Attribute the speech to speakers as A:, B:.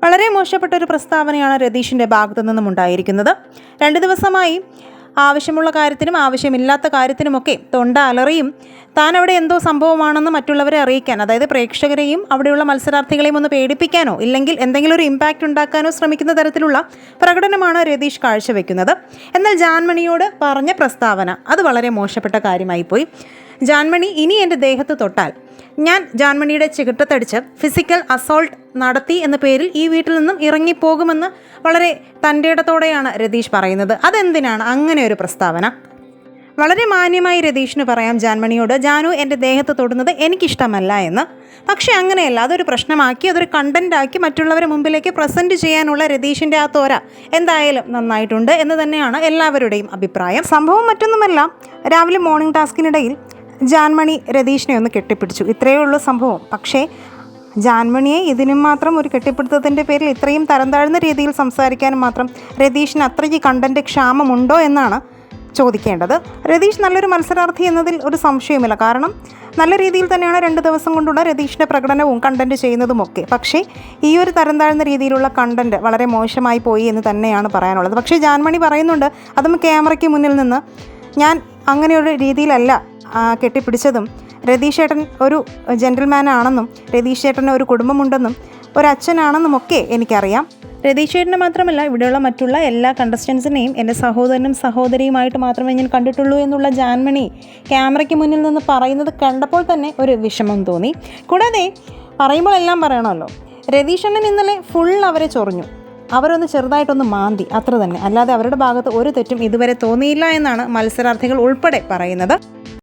A: വളരെ മോശപ്പെട്ട ഒരു പ്രസ്താവനയാണ് രതീഷിൻ്റെ ഭാഗത്തു നിന്നും ഉണ്ടായിരിക്കുന്നത്. 2 ദിവസമായി ആവശ്യമുള്ള കാര്യത്തിനും ആവശ്യമില്ലാത്ത കാര്യത്തിനുമൊക്കെ തൊണ്ട അലറിയും താൻ അവിടെ എന്തോ സംഭവമാണെന്ന് മറ്റുള്ളവരെ അറിയിക്കാൻ, അതായത് പ്രേക്ഷകരെയും അവിടെയുള്ള മത്സരാർത്ഥികളെയും ഒന്ന് പേടിപ്പിക്കാനോ ഇല്ലെങ്കിൽ എന്തെങ്കിലും ഒരു ഇമ്പാക്റ്റ് ഉണ്ടാക്കാനോ ശ്രമിക്കുന്ന തരത്തിലുള്ള പ്രകടനമാണ് രതീഷ് കാഴ്ചവെക്കുന്നത്. എന്നാൽ ജാൻമണിയോട് പറഞ്ഞ പ്രസ്താവന അത് വളരെ മോശപ്പെട്ട കാര്യമായിപ്പോയി. ജാൻമണി ഇനി എൻ്റെ ദേഹത്ത് തൊട്ടാൽ ഞാൻ ജാൻമണിയുടെ ചികിട്ടത്തടിച്ച് ഫിസിക്കൽ അസോൾട്ട് നടത്തി എന്ന പേരിൽ ഈ വീട്ടിൽ നിന്നും ഇറങ്ങിപ്പോകുമെന്ന് വളരെ തൻ്റെ ഇടത്തോടെയാണ് രതീഷ് പറയുന്നത്. അതെന്തിനാണ് അങ്ങനെ ഒരു പ്രസ്താവന? വളരെ മാന്യമായി രതീഷിന് പറയാം ജാൻമണിയോട്, ജാനു എൻ്റെ ദേഹത്ത് തൊടുന്നത് എനിക്കിഷ്ടമല്ല എന്ന്. പക്ഷേ അങ്ങനെയല്ല, അതൊരു പ്രശ്നമാക്കി അതൊരു കണ്ടൻറ്റാക്കി മറ്റുള്ളവരുടെ മുമ്പിലേക്ക് പ്രസൻറ്റ് ചെയ്യാനുള്ള രതീഷിൻ്റെ ആ തോര എന്തായാലും നന്നായിട്ടുണ്ട് എന്ന് തന്നെയാണ് എല്ലാവരുടെയും അഭിപ്രായം. സംഭവം മറ്റൊന്നുമല്ല, രാവിലെ മോർണിംഗ് ടാസ്കിനിടയിൽ ജാൻമണി രതീഷിനെ ഒന്ന് കെട്ടിപ്പിടിച്ചു, ഇത്രയേ ഉള്ളൂ സംഭവം. പക്ഷേ ജാൻമണിയെ ഇതിനും മാത്രം ഒരു കെട്ടിപ്പിടുത്തത്തിൻ്റെ പേരിൽ ഇത്രയും തരം താഴ്ന്ന രീതിയിൽ സംസാരിക്കാനും മാത്രം രതീഷിന് അത്രയ്ക്ക് കണ്ടൻറ്റ് ക്ഷാമമുണ്ടോ എന്നാണ് ചോദിക്കേണ്ടത്. രതീഷ് നല്ലൊരു മത്സരാർത്ഥി എന്നതിൽ ഒരു സംശയവുമില്ല. കാരണം നല്ല രീതിയിൽ തന്നെയാണ് 2 ദിവസം കൊണ്ടുള്ള രതീഷിൻ്റെ പ്രകടനവും കണ്ടൻറ്റ് ചെയ്യുന്നതുമൊക്കെ. പക്ഷേ ഈ ഒരു തരം താഴ്ന്ന രീതിയിലുള്ള കണ്ടൻറ്റ് വളരെ മോശമായി പോയി എന്ന് തന്നെയാണ് പറയാനുള്ളത്. പക്ഷേ ജാൻമണി പറയുന്നുണ്ട്, അതും ക്യാമറയ്ക്ക് മുന്നിൽ നിന്ന്, ഞാൻ അങ്ങനെയൊരു രീതിയിലല്ല കെട്ടിപ്പിടിച്ചതും, രതീഷ് ചേട്ടൻ ഒരു ജെൻറ്റിൽമാൻ ആണെന്നും രതീഷ് ചേട്ടന് ഒരു കുടുംബമുണ്ടെന്നും ഒരു അച്ഛനാണെന്നുമൊക്കെ എനിക്കറിയാം. രതീഷ് ചേട്ടനെ മാത്രമല്ല, ഇവിടെയുള്ള മറ്റുള്ള എല്ലാ കണ്ടസ്റ്റൻസിനെയും എൻ്റെ സഹോദരനും സഹോദരിയുമായിട്ട് മാത്രമേ ഞാൻ കണ്ടിട്ടുള്ളൂ എന്നുള്ള ജാൻമണി ക്യാമറയ്ക്ക് മുന്നിൽ നിന്ന് പറയുന്നത് കണ്ടപ്പോൾ തന്നെ ഒരു വിഷമം തോന്നി. കൂടാതെ പറയുമ്പോൾ എല്ലാം പറയണമല്ലോ, രതീഷ് അണ്ണൻ ഇന്നലെ ഫുൾ അവരെ ചൊറിഞ്ഞു, അവരൊന്ന് ചെറുതായിട്ടൊന്ന് മാന്തി, അത്ര തന്നെ. അല്ലാതെ അവരുടെ ഭാഗത്ത് ഒരു തെറ്റും ഇതുവരെ തോന്നിയില്ല എന്നാണ് മത്സരാർത്ഥികൾ ഉൾപ്പെടെ പറയുന്നത്.